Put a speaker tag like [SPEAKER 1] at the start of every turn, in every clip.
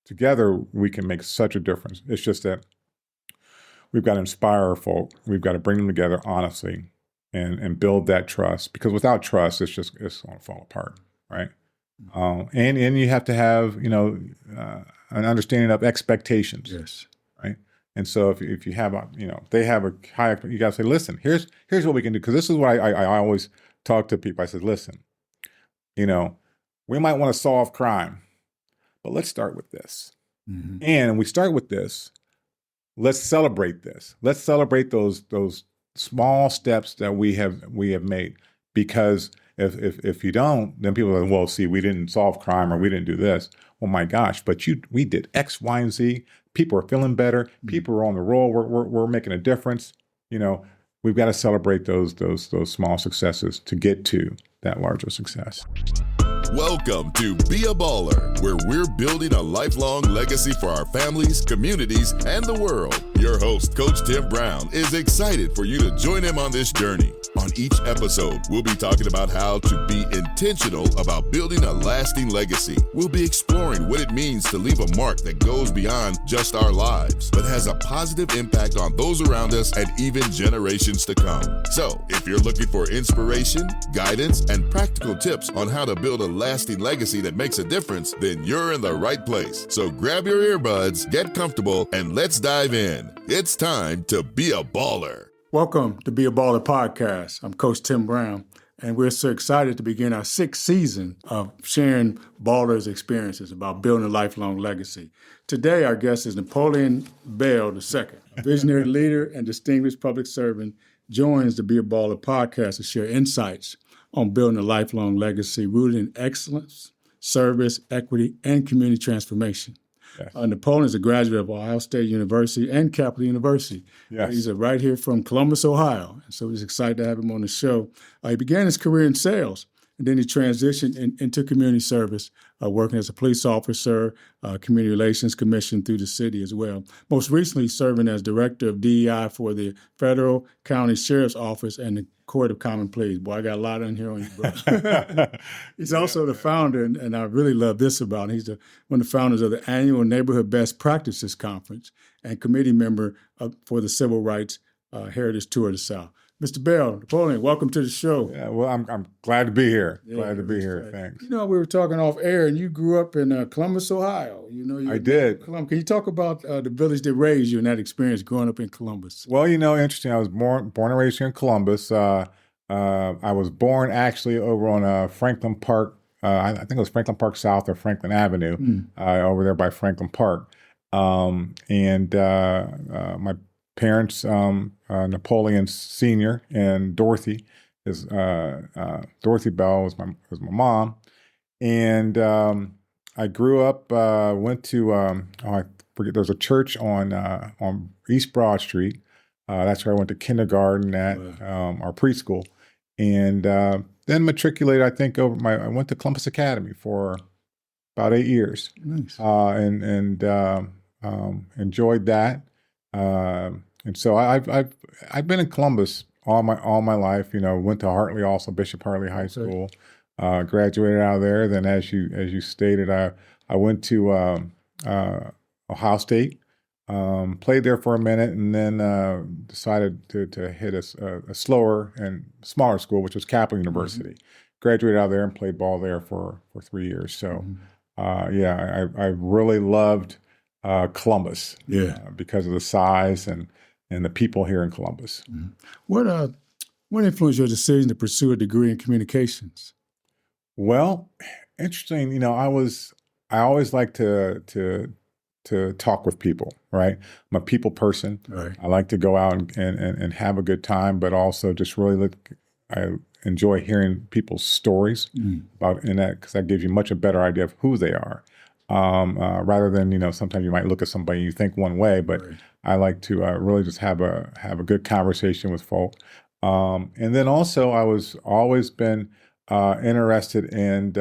[SPEAKER 1] together we can make such a difference. It's just that we've got to inspire our folk. We've got to bring them together honestly and build that trust, because without trust, it's going to fall apart, right? And you have to have, an understanding of expectations.
[SPEAKER 2] Yes.
[SPEAKER 1] Right. And so if you have they have a high, you got to say, listen, here's what we can do. Because this is what I always talk to people. I said, listen, we might want to solve crime, but let's start with this. Mm-hmm. And we start with this. Let's celebrate this. Let's celebrate those small steps that we have made. Because if you don't, then people are like, well, see, we didn't solve crime or we didn't do this. Oh my gosh, but we did X, Y, and Z. People are feeling better. Mm-hmm. People are on the roll. We're making a difference. We've got to celebrate those small successes to get to that larger success.
[SPEAKER 3] Welcome to Be a Baller, where we're building a lifelong legacy for our families, communities, and the world. Your host, Coach Tim Brown, is excited for you to join him on this journey. On each episode, we'll be talking about how to be intentional about building a lasting legacy. We'll be exploring what it means to leave a mark that goes beyond just our lives, but has a positive impact on those around us and even generations to come. So, if you're looking for inspiration, guidance, and practical tips on how to build a lasting legacy that makes a difference, then you're in the right place. So grab your earbuds, get comfortable, and let's dive in. It's time to be a baller.
[SPEAKER 2] Welcome to Be a Baller podcast. I'm Coach Tim Brown, and we're so excited to begin our 6th season of sharing ballers' experiences about building a lifelong legacy. Today, our guest is Napoleon Bell II, a visionary leader and distinguished public servant, joins the Be a Baller podcast to share insights on building a lifelong legacy rooted in excellence, service, equity, and community transformation. Yes. Napoleon is a graduate of Ohio State University and Capital University.
[SPEAKER 1] Yes.
[SPEAKER 2] He's right here from Columbus, Ohio, and so we're excited to have him on the show. He began his career in sales, and then he transitioned into community service, working as a police officer, community relations commission through the city as well. Most recently, serving as director of DEI for the Federal County Sheriff's Office and the Court of Common Pleas. Boy, I got a lot in here on you, bro. He's also the founder, and I really love this about him. He's one of the founders of the annual Neighborhood Best Practices Conference and committee member for the Civil Rights Heritage Tour of the South. Mr. Bell, Napoleon, welcome to the show.
[SPEAKER 1] Yeah, well, I'm glad to be here. Glad to be here.
[SPEAKER 2] Right.
[SPEAKER 1] Thanks.
[SPEAKER 2] We were talking off air, and you grew up in Columbus, Ohio.
[SPEAKER 1] I did.
[SPEAKER 2] Can you talk about the village that raised you and that experience growing up in Columbus?
[SPEAKER 1] Well, interesting. I was born and raised here in Columbus. I was born actually over on Franklin Park. I think it was Franklin Park South or Franklin Avenue, over there by Franklin Park. And my parents, Napoleon Sr. and Dorothy, Dorothy Bell was my mom, and I grew up. Went to I forget. There's a church on East Broad Street. That's where I went to kindergarten at, our preschool, and then matriculated. I think I went to Columbus Academy for about 8 years.
[SPEAKER 2] Nice.
[SPEAKER 1] And enjoyed that. And so I've been in Columbus all my life. Went to Hartley, also Bishop Hartley High School. Graduated out of there. Then, as you stated, I went to Ohio State. Played there for a minute, and then decided to hit a slower and smaller school, which was Capital University. Mm-hmm. Graduated out of there and played ball there for 3 years. So, I really loved Columbus. Because of the size and the people here in Columbus.
[SPEAKER 2] Mm-hmm. What influenced your decision to pursue a degree in communications?
[SPEAKER 1] Well, interesting. I always like to talk with people, right? I'm a people person.
[SPEAKER 2] Right.
[SPEAKER 1] I like to go out and have a good time, but also just really I enjoy hearing people's stories about that, because that gives you much a better idea of who they are. Rather than, sometimes you might look at somebody and you think one way, but right. I like to really just have a good conversation with folk. And then also I was always been interested in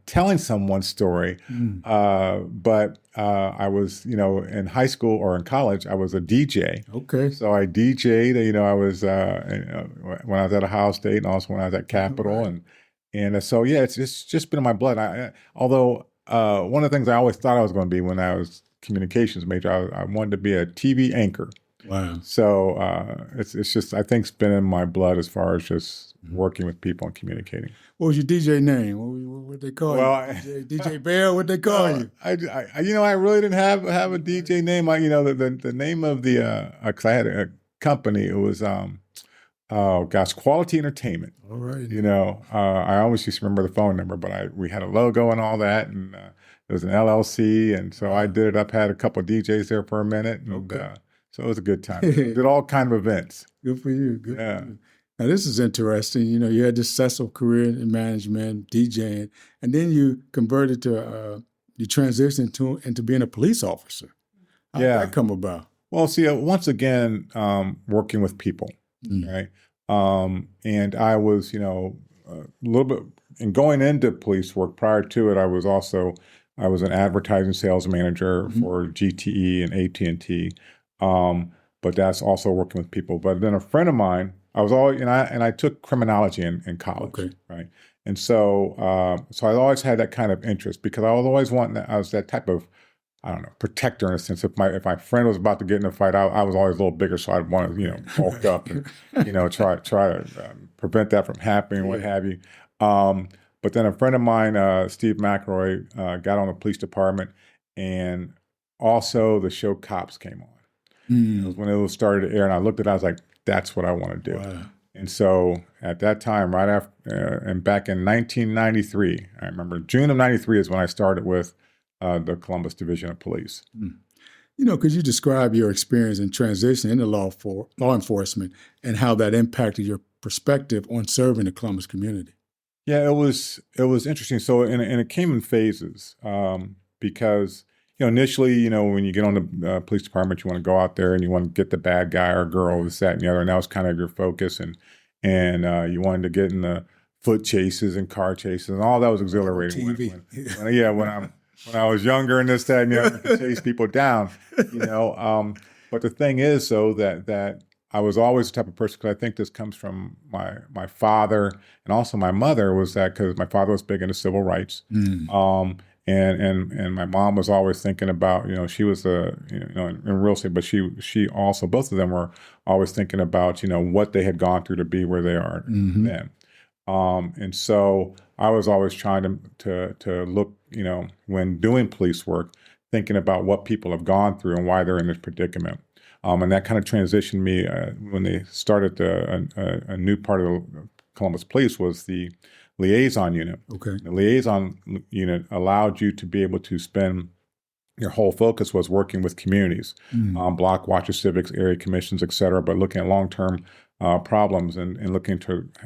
[SPEAKER 1] telling someone's story. But I was, in high school or in college, I was a DJ.
[SPEAKER 2] Okay.
[SPEAKER 1] So I DJ'd, I was, when I was at Ohio State and also when I was at Capital. Right. And so, yeah, it's just been in my blood. Although one of the things I always thought I was going to be when I was communications major, I wanted to be a TV anchor.
[SPEAKER 2] Wow.
[SPEAKER 1] So it's just, I think it's been in my blood as far as just working with people and communicating.
[SPEAKER 2] What was your DJ name? What they call you? DJ Bell. What they call you?
[SPEAKER 1] I really didn't have a DJ name. The name of the because I had a company. It was Quality Entertainment.
[SPEAKER 2] All right.
[SPEAKER 1] I always used to remember the phone number, but we had a logo and all that, and it was an LLC, and so I did it up. Had a couple of DJs there for a minute, and
[SPEAKER 2] Okay.
[SPEAKER 1] so it was a good time. Did all kind of events.
[SPEAKER 2] Good for you. Good
[SPEAKER 1] Yeah.
[SPEAKER 2] for you. Now, this is interesting. You had this successful career in management, DJing, and then you converted to, you transitioned into being a police officer. How did that come about?
[SPEAKER 1] Well, see, once again, working with people, right? And I was, a little bit, and going into police work prior to it, I was an advertising sales manager for GTE and AT&T. But that's also working with people. But then a friend of mine, I was always, and I took criminology in college, right? And so I always had that kind of interest because I was always I was that type of, I don't know, protector in a sense. If my friend was about to get in a fight, I was always a little bigger, so I'd want to, bulk up and, try to prevent that from happening, what have you. But then a friend of mine, Steve McElroy, got on the police department, and also the show Cops came on. It was when it started to air, and I looked at it, I was like, that's what I want to do.
[SPEAKER 2] Wow.
[SPEAKER 1] And so at that time, right after, and back in 1993, I remember June of 93 is when I started with the Columbus Division of Police.
[SPEAKER 2] Could you describe your experience in transition into law enforcement and how that impacted your perspective on serving the Columbus community?
[SPEAKER 1] Yeah, it was interesting. So and it came in phases because initially, when you get on the police department, you want to go out there and you want to get the bad guy or girl, this, that, and the other, and that was kind of your focus. And you wanted to get in the foot chases and car chases, and all that was exhilarating.
[SPEAKER 2] TV.
[SPEAKER 1] When I was younger and this, that, and the other, to chase people down, But the thing is, though, that I was always the type of person, because I think this comes from my father and also my mother, was that because my father was big into civil rights. And my mom was always thinking about, she was in real estate, but she also, both of them were always thinking about, what they had gone through to be where they are then. And so I was always trying to look, when doing police work, thinking about what people have gone through and why they're in this predicament. And that kind of transitioned me when they started a new part of the Columbus Police was the liaison unit.
[SPEAKER 2] Okay.
[SPEAKER 1] The liaison unit allowed you to be able to spend your whole focus was working with communities, block watches, civics, area commissions, et cetera, but looking at long-term problems and looking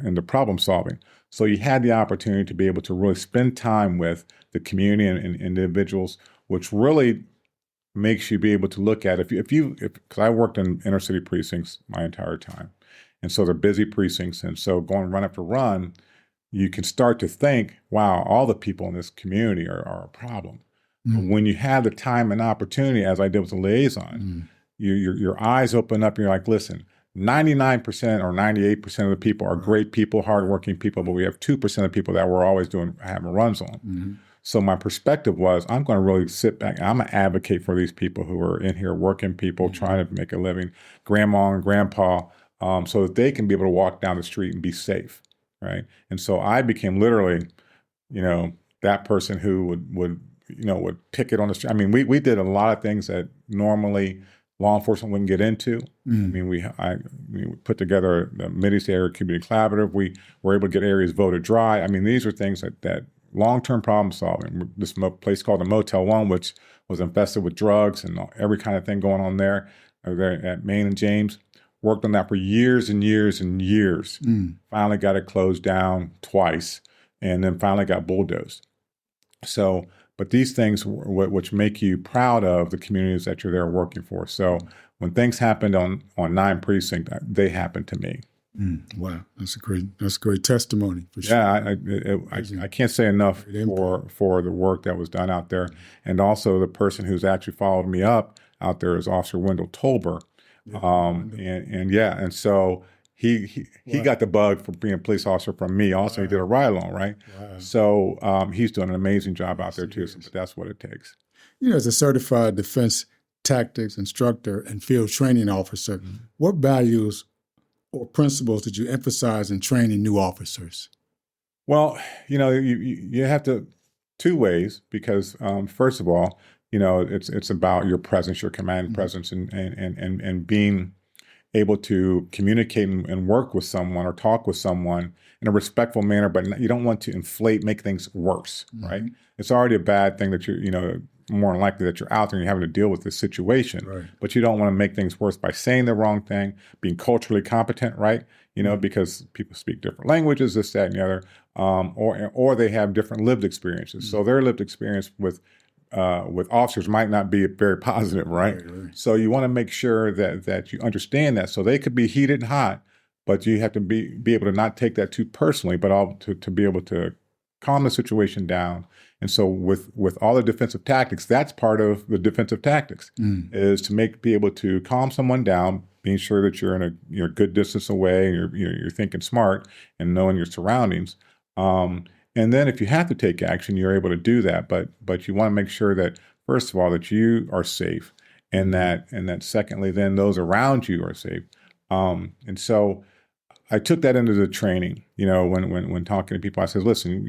[SPEAKER 1] into problem solving. So you had the opportunity to be able to really spend time with the community and individuals, which really makes you be able to look at because I worked in inner city precincts my entire time. And so they're busy precincts. And so going run after run, you can start to think, wow, all the people in this community are a problem. But when you have the time and opportunity, as I did with the liaison, your eyes open up and you're like, listen, 99% or 98% of the people are great people, hardworking people, but we have 2% of people that we're always having runs on. So my perspective was, I'm going to really sit back and I'm going to advocate for these people who are in here, working people, trying to make a living, grandma and grandpa, so that they can be able to walk down the street and be safe, right? And so I became literally, that person who would picket on the street. I mean, we did a lot of things that normally law enforcement wouldn't get into. I mean, we put together the Mid-East Area Community Collaborative. We were able to get areas voted dry. I mean, these are things that long-term problem solving. This place called the Motel 1, which was infested with drugs and every kind of thing going on there at Main and James. Worked on that for years and years and years. Finally got it closed down twice, and then finally got bulldozed. So, but these things which make you proud of the communities that you're there working for. So when things happened on 9 Precinct, they happened to me.
[SPEAKER 2] Wow, that's a great testimony for sure.
[SPEAKER 1] Yeah, I can't say enough for the work that was done out there, and also the person who's actually followed me up out there is Officer Wendell Tolber, and so he got the bug for being a police officer from me. Also, he did a ride along, right?
[SPEAKER 2] Wow.
[SPEAKER 1] So he's doing an amazing job out there too. So, but that's what it takes.
[SPEAKER 2] As a certified defense tactics instructor and field training officer, what values or principles did you emphasize in training new officers?
[SPEAKER 1] Well, you have to two ways because first of all, it's about your presence, your command presence, and being able to communicate and work with someone or talk with someone in a respectful manner, but you don't want to make things worse, right? It's already a bad thing that you're, more than likely that you're out there and you're having to deal with this situation,
[SPEAKER 2] right.
[SPEAKER 1] But you don't want to make things worse by saying the wrong thing, being culturally competent, right? Because people speak different languages, this, that, and the other, or they have different lived experiences. So their lived experience with officers might not be very positive, right? So you want to make sure that you understand that. So they could be heated and hot, but you have to be able to not take that too personally, but to be able to calm the situation down. And so with all the defensive tactics, that's part of the defensive tactics is to be able to calm someone down, being sure that you're a good distance away, and you're thinking smart and knowing your surroundings. And then if you have to take action, you're able to do that. But you want to make sure that first of all that you are safe, and that secondly, then those around you are safe. And so I took that into the training. When talking to people, I said, listen,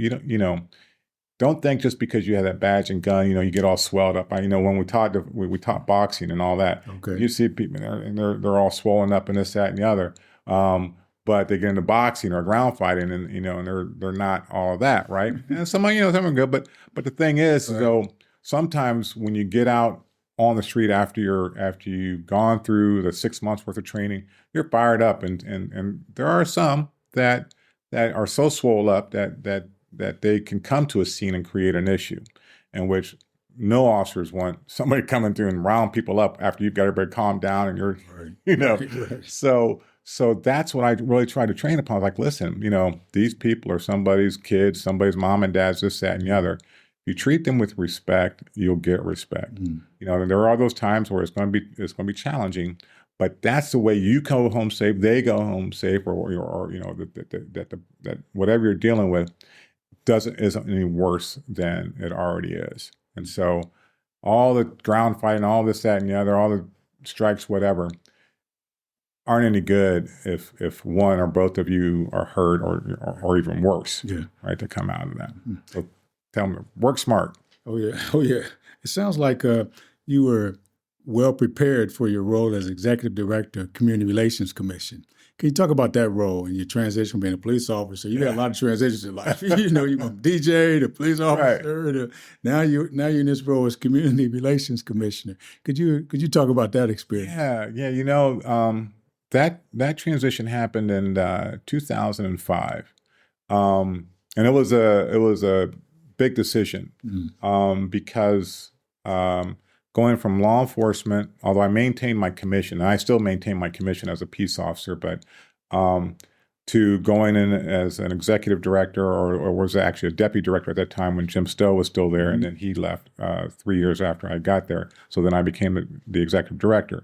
[SPEAKER 1] don't think just because you have that badge and gun, you get all swelled up. When we taught boxing and all that, you see people and they're all swollen up and this, that, and the other. But they get into boxing or ground fighting, and they're not all of that, right? And some are good, but the thing is, though, sometimes when you get out on the street after you've gone through the 6 months worth of training, you're fired up, and there are some that are so swole up that they can come to a scene and create an issue, in which no officers want somebody coming through and round people up after you've got everybody calmed down and you're,
[SPEAKER 2] Right.
[SPEAKER 1] So that's what I really try to train upon. Like, listen, these people are somebody's kids, somebody's mom and dad's, this, that, and the other. If you treat them with respect, you'll get respect. There are those times where it's going to be challenging, but that's the way you go home safe. They go home safe, or that whatever you're dealing with isn't any worse than it already is. And so all the ground fighting, all this, that, and the other, all the strikes, whatever, aren't any good if one or both of you are hurt or even worse, right, to come out of that. So tell them, work smart.
[SPEAKER 2] Oh, yeah. It sounds like you were well prepared for your role as Executive Director of Community Relations Commission. Can you talk about that role and your transition from being a police officer? You had a lot of transitions in life. You went DJ to police officer. Right. Now you're in this role as Community Relations Commissioner. Could you talk about that experience?
[SPEAKER 1] Yeah. That transition happened in 2005, and it was a big decision because going from law enforcement, although I maintained my commission, and I still maintain my commission as a peace officer, but to going in as an executive director, or was actually a deputy director at that time when Jim Stowe was still there, and then he left 3 years after I got there. So then I became the executive director.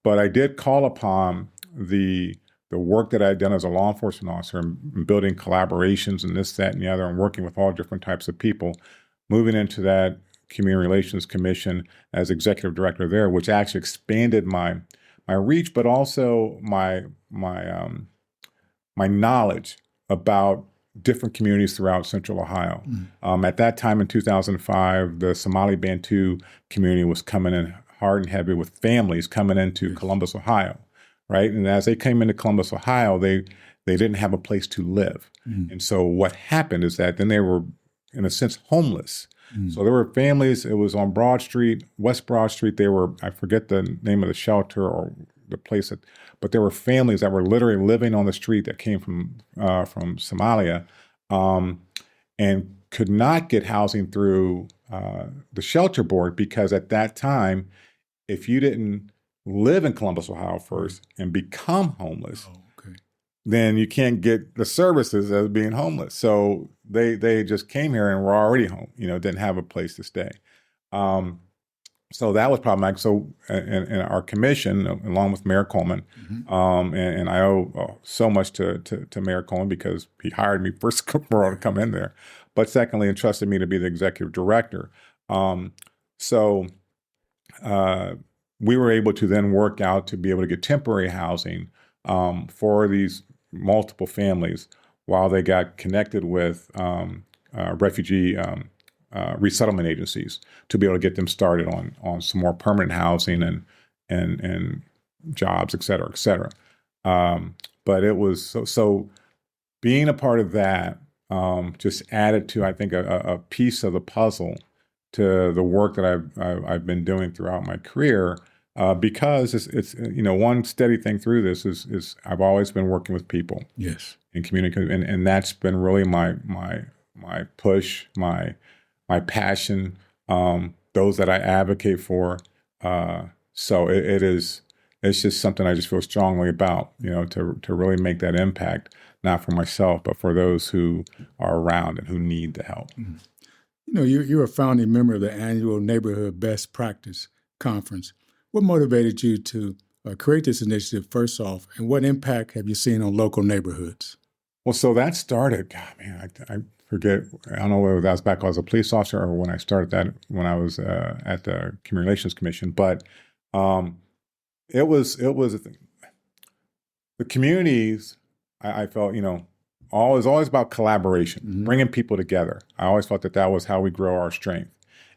[SPEAKER 1] But I did call upon the work that I had done as a law enforcement officer and building collaborations and this, that, and the other, and working with all different types of people, moving into that Community Relations Commission as executive director there, which actually expanded my reach, but also my knowledge about different communities throughout Central Ohio. At that time in 2005, the Somali Bantu community was coming in hard and heavy with families coming into Columbus, Ohio, right? And as they came into Columbus, Ohio, they didn't have a place to live. And so what happened is that then they were, in a sense, homeless. So there were families, it was on Broad Street, West Broad Street. They were, I forget the name of the shelter or the place, but there were families that were literally living on the street that came from Somalia and could not get housing through the shelter board, because at that time, if you didn't live in Columbus, Ohio first and become homeless, then you can't get the services as being homeless. So they just came here and were already home, didn't have a place to stay. So that was problematic. So in our commission, along with Mayor Coleman, and I owe so much to Mayor Coleman because he hired me first to come in there, but secondly, entrusted me to be the executive director. So we were able to then work out to be able to get temporary housing for these multiple families while they got connected with refugee resettlement agencies to be able to get them started on some more permanent housing and jobs, et cetera, et cetera. But it was so being a part of that just added to, I think, a piece of the puzzle to the work that I've been doing throughout my career. Because it's one steady thing through this is I've always been working with people.
[SPEAKER 2] Yes.
[SPEAKER 1] In community, and that's been really my push, my passion, those that I advocate for. So it's just something I just feel strongly about, to really make that impact, not for myself, but for those who are around and who need the help.
[SPEAKER 2] Mm-hmm. You're a founding member of the annual Neighborhood Best Practice Conference. What motivated you to create this initiative, first off, and what impact have you seen on local neighborhoods?
[SPEAKER 1] Well, so that started, God, man, I forget, I don't know whether that was back when I was a police officer or when I started that when I was at the Community Relations Commission. But it was the communities, I felt, always about collaboration, bringing people together. I always felt that was how we grow our strength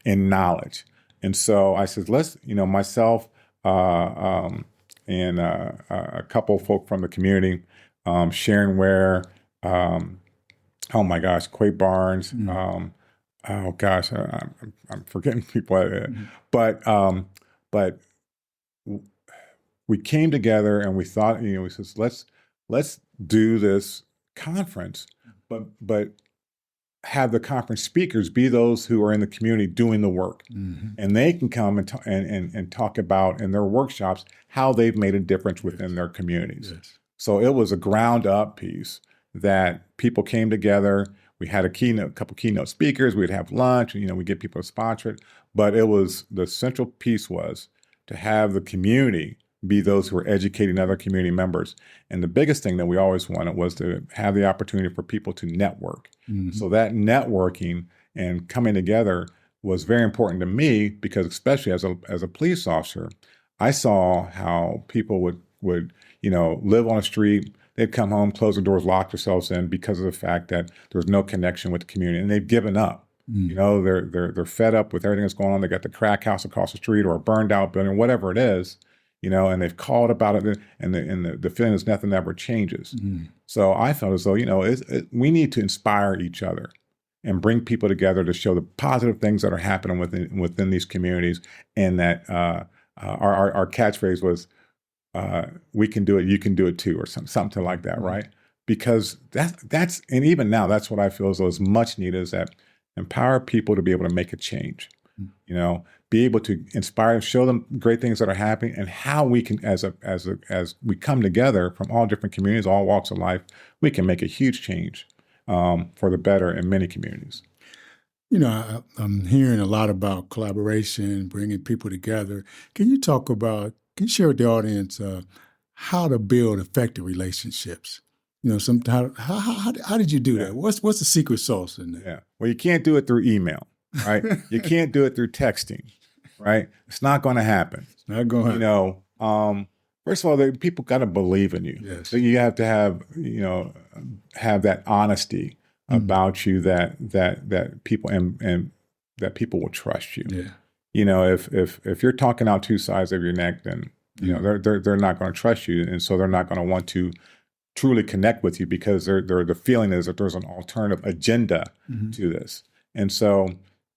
[SPEAKER 1] and knowledge. And so I said, let's, myself and a couple of folk from the community, Sharon Ware, oh my gosh, Quay Barnes. Oh gosh, I'm forgetting people. But we came together and we thought, we said, let's do this conference, but have the conference speakers be those who are in the community doing the work, and they can come and talk about in their workshops how they've made a difference within their communities. Yes. So it was a ground up piece that people came together. We had a couple keynote speakers. We'd have lunch. We get people to sponsor it. But it was the central piece was to have the community be those who are educating other community members. And the biggest thing that we always wanted was to have the opportunity for people to network. So that networking and coming together was very important to me because, especially as a police officer, I saw how people would live on a street. They'd come home, close the doors, lock themselves in because of the fact that there's no connection with the community, and they've given up. They're fed up with everything that's going on. They got the crack house across the street or a burned out building, whatever it is, and they've called about it, and the feeling is nothing ever changes. So I felt as though we need to inspire each other and bring people together to show the positive things that are happening within these communities, and that our catchphrase was, we can do it, you can do it too, or something like that, right? Because that's and even now, that's what I feel as though is much needed, is that empower people to be able to make a change, be able to inspire, show them great things that are happening, and how we can, as we come together from all different communities, all walks of life, we can make a huge change for the better in many communities.
[SPEAKER 2] I'm hearing a lot about collaboration, bringing people together. Can you share with the audience how to build effective relationships? How did you do that? What's the secret sauce in there?
[SPEAKER 1] Yeah. Well, you can't do it through email, right? You can't do it through texting, right? It's not going to happen.
[SPEAKER 2] It's not going to happen.
[SPEAKER 1] First of all, people got to believe in you.
[SPEAKER 2] Yes. So
[SPEAKER 1] you have to have that honesty about you that people and that people will trust you.
[SPEAKER 2] Yeah.
[SPEAKER 1] If you're talking out two sides of your neck, then they're not going to trust you, and so they're not going to want to truly connect with you because the feeling is that there's an alternative agenda to this. And so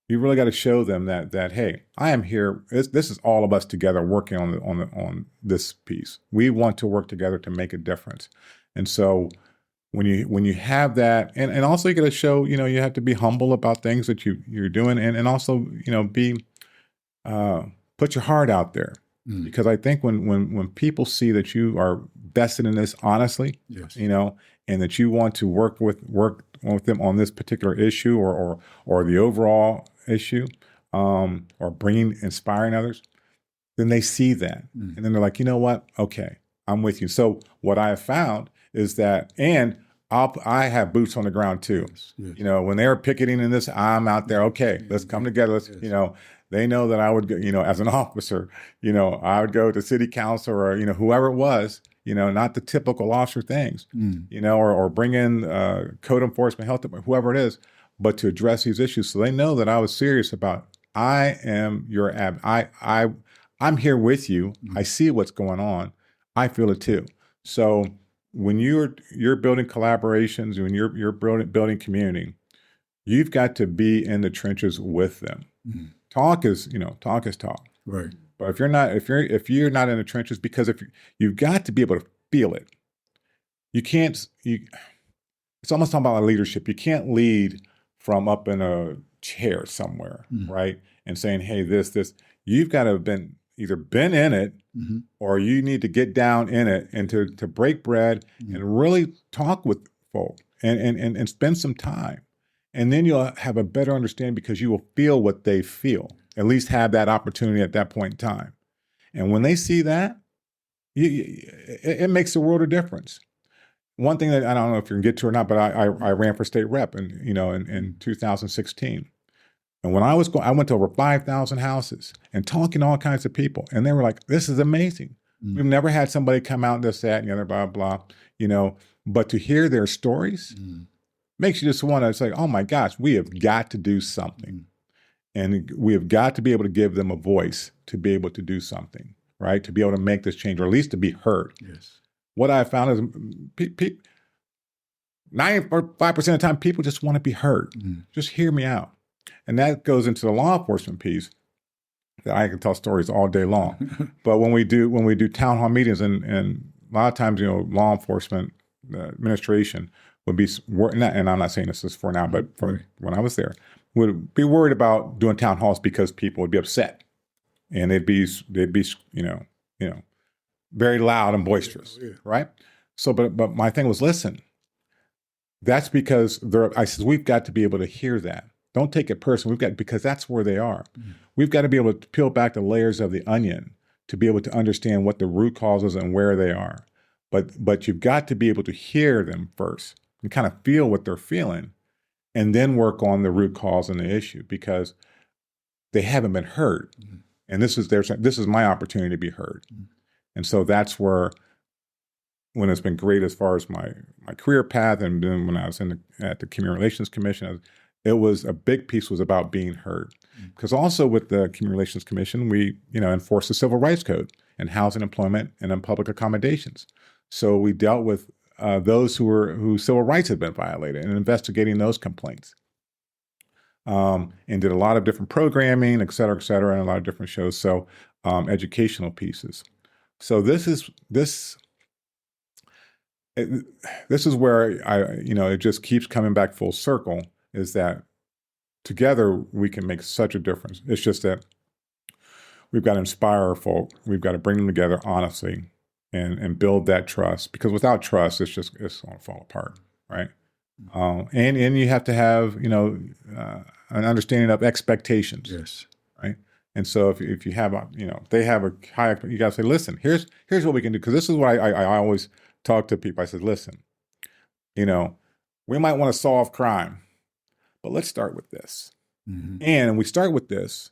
[SPEAKER 1] you really got to show them that hey, I am here. This is all of us together working on this piece. We want to work together to make a difference. And so when you have that, and also you got to show, you have to be humble about things that you're doing, and also be put your heart out there. Because I think when people see that you are vested in this honestly,
[SPEAKER 2] yes,
[SPEAKER 1] and that you want to work with them on this particular issue or the overall issue, or inspiring others, then they see that. And then they're like, you know what? Okay, I'm with you. So what I have found is that, and I have boots on the ground too.
[SPEAKER 2] Yes.
[SPEAKER 1] You know, when they're picketing in this, I'm out there. Okay, let's come together. Let's, you know, they know that I would, you know, as an officer, you know, I would go to city council or, you know, whoever it was, you know, not the typical officer things, you know, or bring in code enforcement, health, whoever it is, but to address these issues. So they know that I was serious about, I am your I'm here with you. I see what's going on. I feel it too. So when you're building collaborations, when you're building community, you've got to be in the trenches with them. Talk is talk.
[SPEAKER 2] Right.
[SPEAKER 1] But if you're not in the trenches, because if you've got to be able to feel it. It's almost talking about leadership. You can't lead from up in a chair somewhere, right? And saying, hey, this. You've got to have either been in it, or you need to get down in it and to break bread and really talk with folk and spend some time. And then you'll have a better understanding because you will feel what they feel, at least have that opportunity at that point in time. And when they see that, it makes a world of difference. One thing that I don't know if you can get to or not, but I ran for state rep in 2016. And when I went to over 5,000 houses and talking to all kinds of people. And they were like, this is amazing. We've never had somebody come out and this, that, and the other, blah, blah, you know. But to hear their stories makes you just want to say, oh my gosh, we have got to do something. And we have got to be able to give them a voice to be able to do something, right? To be able to make this change, or at least to be heard.
[SPEAKER 2] Yes.
[SPEAKER 1] What I found is 95% of the time, people just want to be heard. Just hear me out. And that goes into the law enforcement piece that I can tell stories all day long. But when we do town hall meetings, and a lot of times, you know, law enforcement administration would be, and I'm not saying this is for now, but when I was there, would be worried about doing town halls because people would be upset, and they'd be you know very loud and boisterous, right? So, but my thing was, listen, that's because I said we've got to be able to hear that. Don't take it personally. Because that's where they are. We've got to be able to peel back the layers of the onion to be able to understand what the root causes and where they are. But you've got to be able to hear them first and kind of feel what they're feeling, and then work on the root cause and the issue, because they haven't been heard. And this is my opportunity to be heard. And so that's when it's been great as far as my career path, and then when I was at the Community Relations Commission, it was a big piece was about being heard. Because also with the Community Relations Commission, we enforce the Civil Rights Code and housing, employment, and in public accommodations. So we dealt with those whose civil rights had been violated and investigating those complaints. And did a lot of different programming, et cetera, and a lot of different shows. So educational pieces. So this is where it just keeps coming back full circle, is that together we can make such a difference. It's just that we've got to inspire our folk. We've got to bring them together honestly and build that trust, because without trust, it's going to fall apart, right? And you have to have, an understanding of expectations.
[SPEAKER 2] Yes.
[SPEAKER 1] Right. And so if you have, they have a high, you got to say, listen, here's what we can do. Because this is what I always talk to people. I said, listen, we might want to solve crime, but let's start with this. And when we start with this,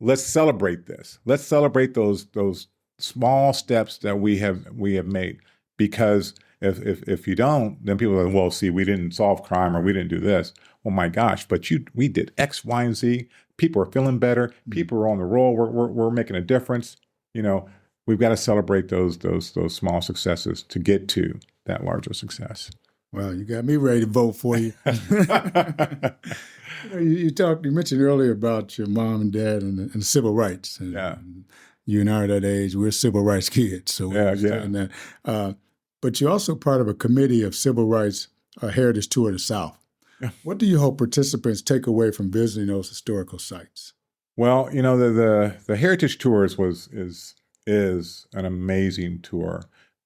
[SPEAKER 1] let's celebrate this. Let's celebrate those small steps that we have made. Because if you don't, then people are like, well, see, we didn't solve crime, or we didn't do this. Oh my gosh, but we did X, Y, and Z. People are feeling better. People are on the roll. We're making a difference. We've got to celebrate those small successes to get to that larger success.
[SPEAKER 2] Well, you got me ready to vote for you. You mentioned earlier about your mom and dad and civil rights. And you and I are that age. We're civil rights kids, so we're understand that. But you're also part of a committee of civil rights heritage tour of the South. Yeah. What do you hope participants take away from visiting those historical sites?
[SPEAKER 1] Well, the heritage tours is an amazing tour,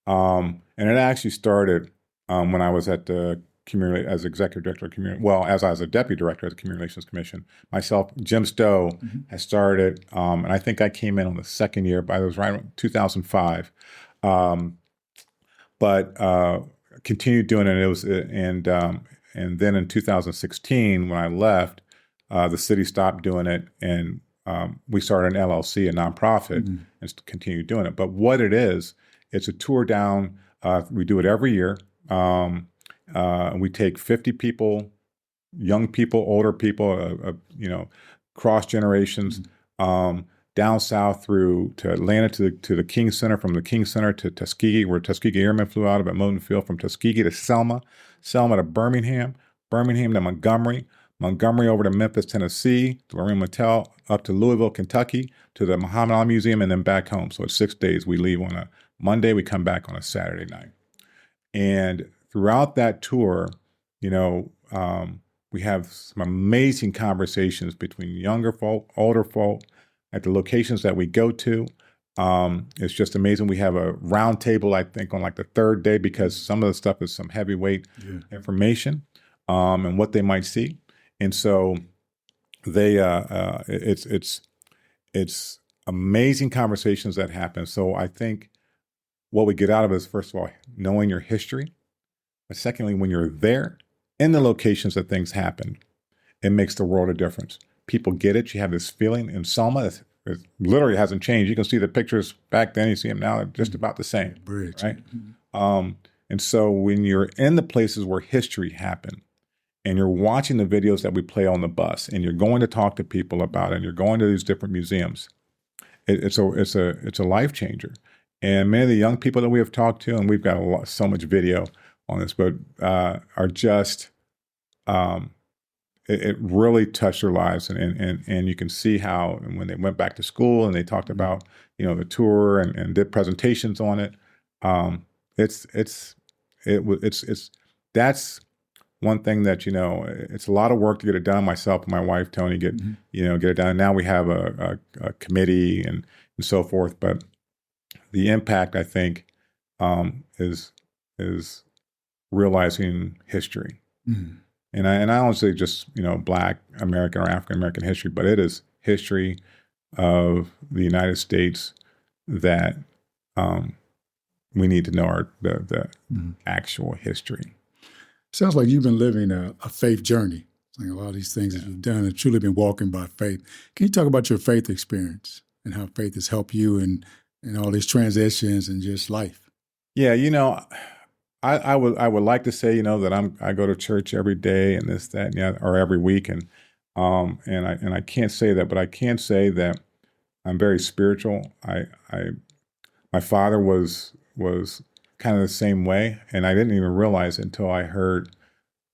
[SPEAKER 1] and it actually started when I was at the as executive director of community, well, as I was a deputy director of the Community Relations Commission, myself, Jim Stowe has started, and I think I came in on the second year, but it was right around 2005. But continued doing it. It was and then in 2016, when I left, the city stopped doing it, and we started an LLC, a nonprofit, and continued doing it. But what it is, it's a tour down. We do it every year. We take 50 people, young people, older people, cross generations, down south through to Atlanta to the King Center, from the King Center to Tuskegee, where Tuskegee Airmen flew out of at Moton Field, from Tuskegee to Selma to Birmingham to Montgomery over to Memphis, Tennessee, to Marine Motel, up to Louisville, Kentucky, to the Muhammad Ali Museum, and then back home. So it's 6 days. We leave on a Monday, we come back on a Saturday night. And throughout that tour, we have some amazing conversations between younger folk, older folk, at the locations that we go to. It's just amazing. We have a round table, I think, on like the third day, because some of the stuff is some heavyweight information and what they might see. And so it's amazing conversations that happen. So I think what we get out of it is, first of all, knowing your history. But secondly, when you're there in the locations that things happen, it makes the world a difference. People get it. You have this feeling in Selma. It literally hasn't changed. You can see the pictures back then. You see them now. They're just about the same.
[SPEAKER 2] Bridge.
[SPEAKER 1] Right? And so when you're in the places where history happened, and you're watching the videos that we play on the bus, and you're going to talk to people about it, and you're going to these different museums, it's a life changer. And many of the young people that we have talked to, and we've got so much video on this, but are just it really touched their lives, and you can see how, and when they went back to school and they talked about the tour and did presentations on it, that's one thing that it's a lot of work to get it done. Myself and my wife Tony get it done. And now we have a committee and so forth, but the impact, I think, is realizing history. Mm-hmm. And I don't say just, Black American or African American history, but it is history of the United States that we need to know the actual history.
[SPEAKER 2] Sounds like you've been living a faith journey. Like a lot of these things that you've done have truly been walking by faith. Can you talk about your faith experience and how faith has helped you in all these transitions and just life? Yeah,
[SPEAKER 1] I would like to say, that I go to church every day and this, that, or every week, and I can't say that, but I can say that I'm very spiritual. My father was kind of the same way, and I didn't even realize it until I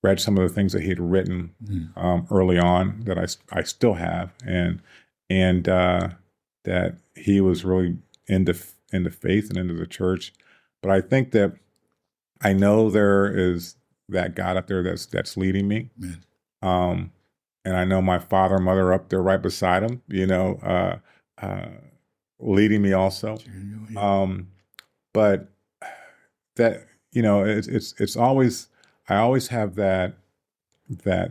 [SPEAKER 1] read some of the things that he had written early on that I still have, and that he was really into faith and into the church. But I think that I know there is that God up there that's leading me. And I know my father and mother up there right beside him, leading me also. But that, it's always, I always have that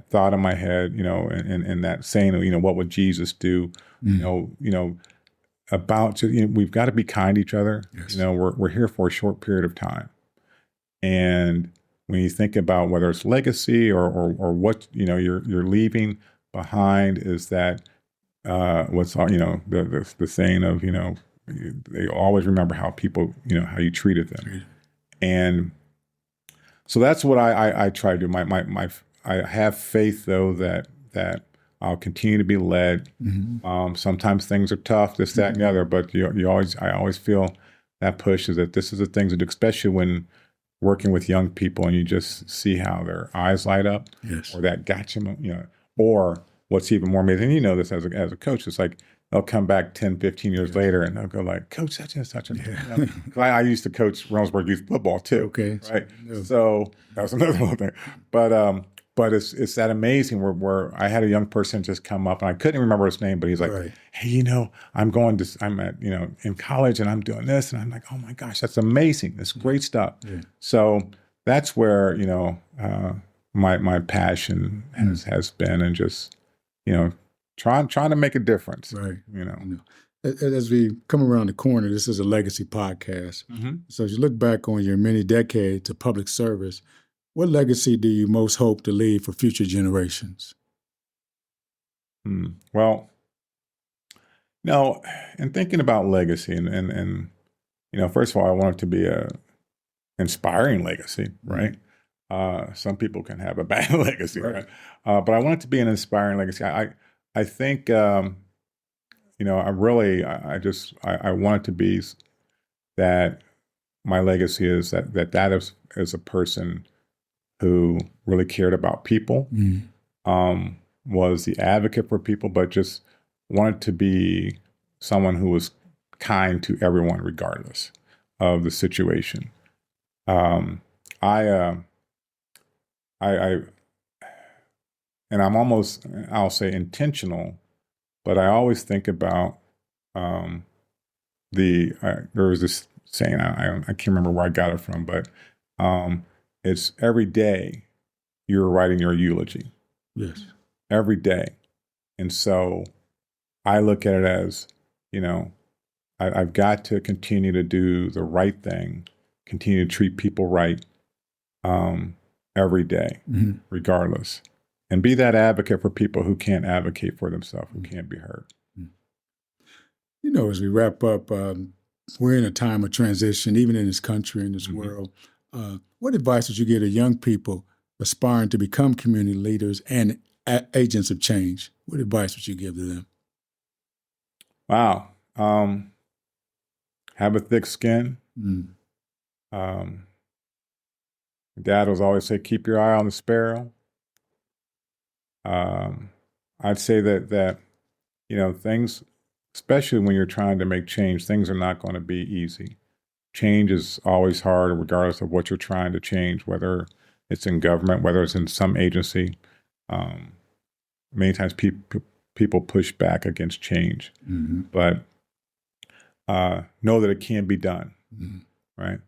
[SPEAKER 1] thought in my head, and that saying, what would Jesus do? About we've got to be kind to each other. Yes. We're here for a short period of time. And when you think about whether it's legacy or what you're leaving behind, is that what's the saying of they always remember how people how you treated them, and so that's what I try to do. I have faith though that I'll continue to be led. Mm-hmm. Sometimes things are tough, this, that, and the other, but I always feel that push is that this is the things to do, especially when working with young people and you just see how their eyes light up. Yes. Or that gotcha, or what's even more amazing, this as a coach, it's like they'll come back 10, 15 years later and they'll go like, Coach such and such. Yeah. I used to coach Ronesburg youth football too. Okay. Right. No. So that was another little thing. But it's that amazing where I had a young person just come up and I couldn't remember his name, but he's like, right. Hey, I'm at, in college and I'm doing this. And I'm like, oh my gosh, that's amazing. That's great stuff. Yeah. So that's where, my passion has been, and just, trying to make a difference.
[SPEAKER 2] Right.
[SPEAKER 1] You know.
[SPEAKER 2] As we come around the corner, this is a legacy podcast.
[SPEAKER 1] Mm-hmm.
[SPEAKER 2] So as you look back on your many decades of public service, what legacy do you most hope to leave for future generations?
[SPEAKER 1] Well, in thinking about legacy, and first of all, I want it to be a inspiring legacy, right? Some people can have a bad legacy, right? But I want it to be an inspiring legacy. I think, I want it to be that my legacy is that is a person who really cared about people, was the advocate for people, but just wanted to be someone who was kind to everyone, regardless of the situation. And I'm almost, I'll say, intentional, but I always think about there was this saying, I can't remember where I got it from, but it's every day you're writing your eulogy.
[SPEAKER 2] Yes.
[SPEAKER 1] Every day. And so I look at it as, I've got to continue to do the right thing, continue to treat people right every day, regardless. And be that advocate for people who can't advocate for themselves, who can't be heard.
[SPEAKER 2] As we wrap up, we're in a time of transition, even in this country, in this world. What advice would you give to young people aspiring to become community leaders and agents of change? What advice would you give to them?
[SPEAKER 1] Wow. Have a thick skin. Dad was always say, keep your eye on the sparrow. I'd say that things, especially when you're trying to make change, things are not going to be easy. Change is always hard, regardless of what you're trying to change, whether it's in government, whether it's in some agency. Many times people push back against change, but know that it can be done, right?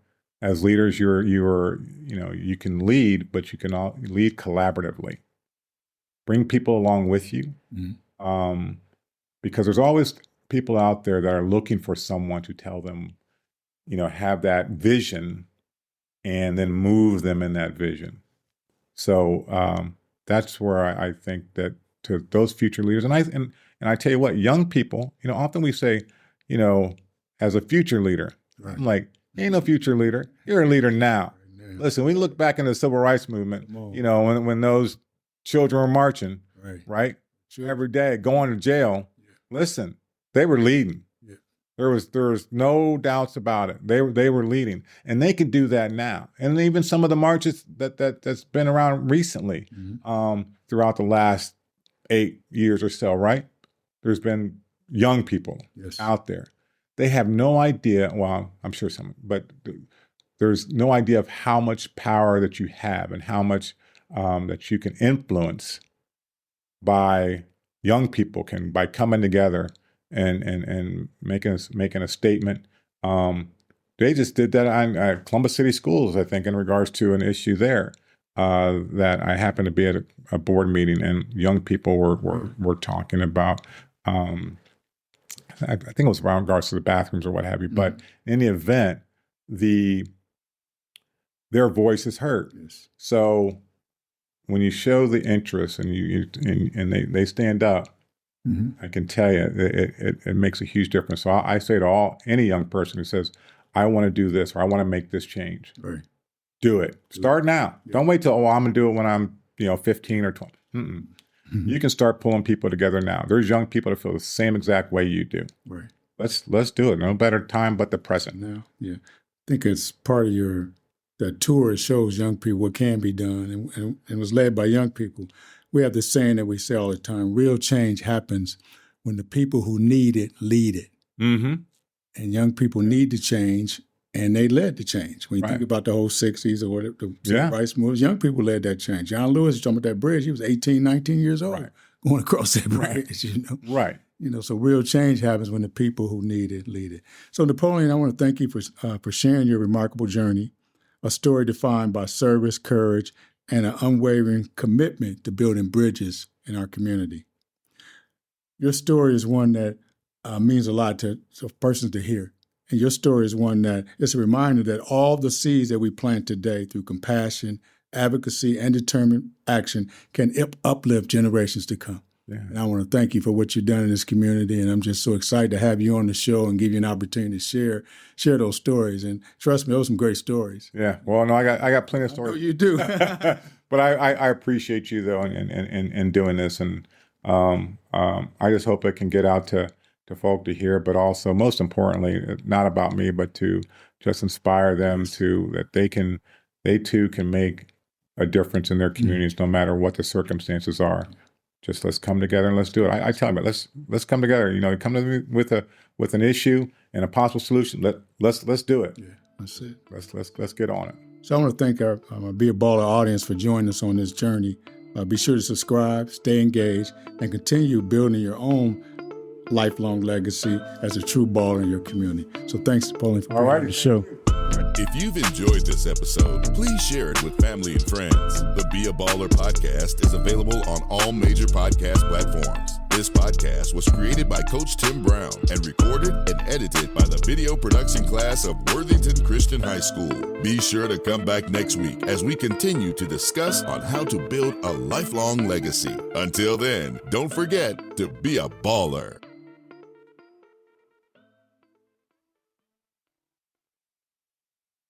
[SPEAKER 1] As leaders, you can lead, but you can lead collaboratively. Bring people along with you, because there's always people out there that are looking for someone to tell them, have that vision, and then move them in that vision. So that's where I think that to those future leaders, and I tell you what, young people, often we say, as a future leader, right. I'm like, ain't no future leader. You're a leader now. Listen, we look back in the civil rights movement, when those children were marching, right? Sure. Every day, going to jail. Yeah. Listen, they were leading. Yeah. There was no doubts about it. They were leading, and they could do that now. And even some of the marches that's been around recently, throughout the last 8 years or so, right? There's been young people out there. They have no idea. Well, I'm sure some, but there's no idea of how much power that you have and how much that you can influence by young people by coming together and making a statement. They just did that on Columbus City Schools, I think, in regards to an issue there that I happened to be at a board meeting, and young people were talking about. I think it was around regards to the bathrooms or what have you. But in the event, their voice is heard. Yes. So when you show the interest and they stand up, I can tell you it makes a huge difference. So I say to any young person who says, I want to do this or I want to make this change, do it. Start now. Yeah. Don't wait till, I'm going to do it when I'm 15 or 20. You can start pulling people together now. There's young people that feel the same exact way you do. Right. Let's do it. No better time but the present.
[SPEAKER 2] Now, yeah. I think it's part of that tour. It shows young people what can be done, and was led by young people. We have this saying that we say all the time: real change happens when the people who need it lead it. And young people need to change, and they led the change. When you think about the whole 60s or whatever, the civil rights movement, young people led that change. John Lewis was talking about that bridge. He was 18, 19 years old going across that bridge,
[SPEAKER 1] Right.
[SPEAKER 2] So real change happens when the people who need it lead it. So Napoleon, I want to thank you for sharing your remarkable journey, a story defined by service, courage, and an unwavering commitment to building bridges in our community. Your story is one that means a lot to persons to hear. And your story is one that is a reminder that all the seeds that we plant today through compassion, advocacy, and determined action can uplift generations to come.
[SPEAKER 1] Yeah.
[SPEAKER 2] And I want to thank you for what you've done in this community. And I'm just so excited to have you on the show and give you an opportunity to share those stories. And trust me, those are some great stories.
[SPEAKER 1] Yeah. Well, no, I got plenty of stories.
[SPEAKER 2] I know you do.
[SPEAKER 1] But I appreciate you though in doing this, and I just hope it can get out to folk to hear. But also, most importantly, not about me, but to just inspire them that they too can make a difference in their communities, no matter what the circumstances are. Just let's come together and let's do it. I tell them, let's come together. Come to me with an issue and a possible solution. Let's do it.
[SPEAKER 2] Yeah, that's it.
[SPEAKER 1] Let's get on it.
[SPEAKER 2] So I want to thank our Be a Baller audience for joining us on this journey. Be sure to subscribe, stay engaged, and continue building your own lifelong legacy as a true baller in your community. So thanks, Napoleon, for being on the show.
[SPEAKER 3] If you've enjoyed this episode, please share it with family and friends. The Be a Baller podcast is available on all major podcast platforms. This podcast was created by Coach Tim Brown and recorded and edited by the video production class of Worthington Christian High School. Be sure to come back next week as we continue to discuss on how to build a lifelong legacy. Until then, don't forget to be a baller.